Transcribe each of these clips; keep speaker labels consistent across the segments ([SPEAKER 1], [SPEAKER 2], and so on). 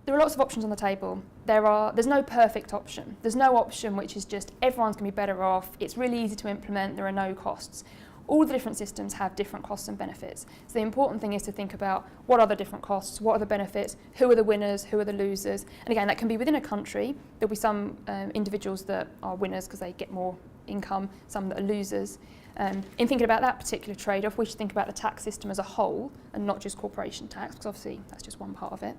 [SPEAKER 1] There are lots of options on the table. There's no perfect option. There's no option which is just everyone's going to be better off, it's really easy to implement, there are no costs. All the different systems have different costs and benefits. So the important thing is to think about what are the different costs, what are the benefits, who are the winners, who are the losers. And again, that can be within a country. There'll be some individuals that are winners because they get more income, some that are losers. In thinking about that particular trade-off, we should think about the tax system as a whole and not just corporation tax, because obviously that's just one part of it.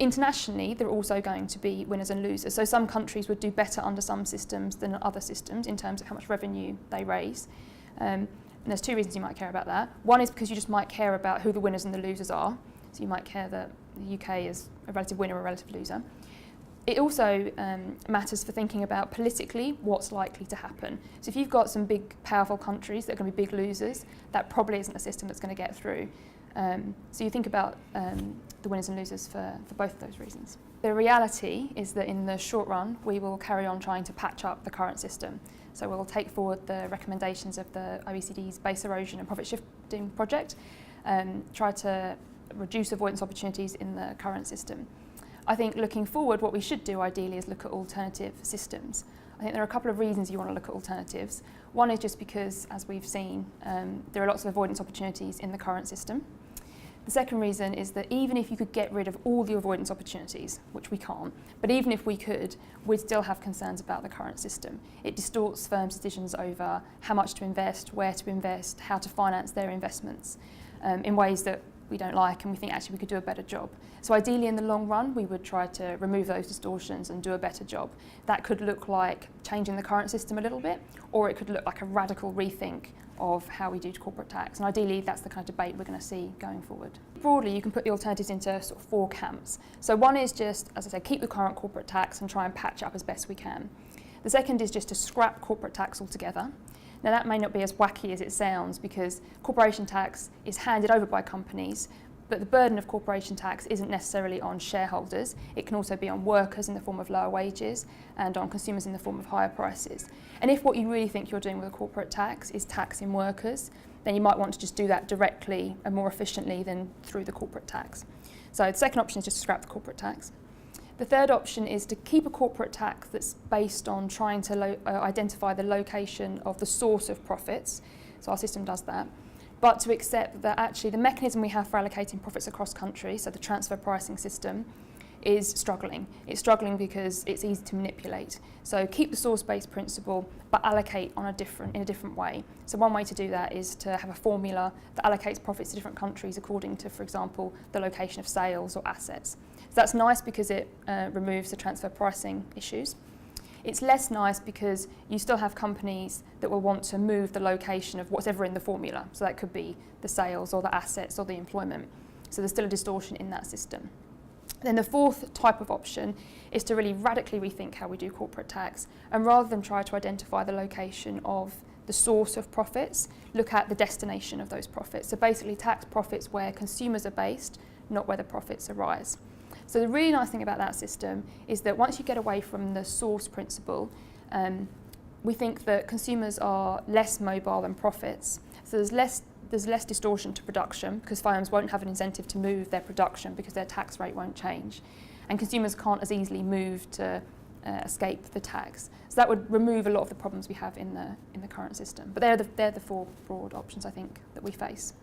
[SPEAKER 1] Internationally, there are also going to be winners and losers. So some countries would do better under some systems than other systems in terms of how much revenue they raise. And there's two reasons you might care about that. One is because you just might care about who the winners and the losers are. So you might care that the UK is a relative winner or a relative loser. It also matters for thinking about politically what's likely to happen. So if you've got some big, powerful countries that are going to be big losers, that probably isn't a system that's going to get through. So you think about the winners and losers for both of those reasons. The reality is that in the short run, we will carry on trying to patch up the current system. So we'll take forward the recommendations of the OECD's base erosion and profit shifting project, try to reduce avoidance opportunities in the current system. I think looking forward, what we should do ideally is look at alternative systems. I think there are a couple of reasons you want to look at alternatives. One is just because, as we've seen, there are lots of avoidance opportunities in the current system. The second reason is that even if you could get rid of all the avoidance opportunities, which we can't, but even if we could, we'd still have concerns about the current system. It distorts firms' decisions over how much to invest, where to invest, how to finance their investments in ways that we don't like, and we think actually we could do a better job. So ideally in the long run we would try to remove those distortions and do a better job. That could look like changing the current system a little bit, or it could look like a radical rethink of how we do corporate tax, and ideally that's the kind of debate we're going to see going forward. Broadly you can put the alternatives into sort of four camps. So one is just, as I said, keep the current corporate tax and try and patch it up as best we can. The second is just to scrap corporate tax altogether. Now that may not be as wacky as it sounds, because corporation tax is handed over by companies, but the burden of corporation tax isn't necessarily on shareholders. It can also be on workers in the form of lower wages and on consumers in the form of higher prices. And if what you really think you're doing with a corporate tax is taxing workers, then you might want to just do that directly and more efficiently than through the corporate tax. So the second option is just to scrap the corporate tax. The third option is to keep a corporate tax that's based on trying to identify the location of the source of profits. So our system does that. But to accept that actually the mechanism we have for allocating profits across countries, so the transfer pricing system, is struggling. It's struggling because it's easy to manipulate. So keep the source-based principle, but allocate in a different way. So one way to do that is to have a formula that allocates profits to different countries according to, for example, the location of sales or assets. So that's nice because it removes the transfer pricing issues. It's less nice because you still have companies that will want to move the location of whatever in the formula. So that could be the sales or the assets or the employment. So there's still a distortion in that system. Then the fourth type of option is to really radically rethink how we do corporate tax, and rather than try to identify the location of the source of profits, look at the destination of those profits. So basically tax profits where consumers are based, not where the profits arise. So the really nice thing about that system is that once you get away from the source principle, we think that consumers are less mobile than profits. So there's less distortion to production because firms won't have an incentive to move their production because their tax rate won't change. And consumers can't as easily move to escape the tax. So that would remove a lot of the problems we have in the current system. But they're the four broad options I think that we face.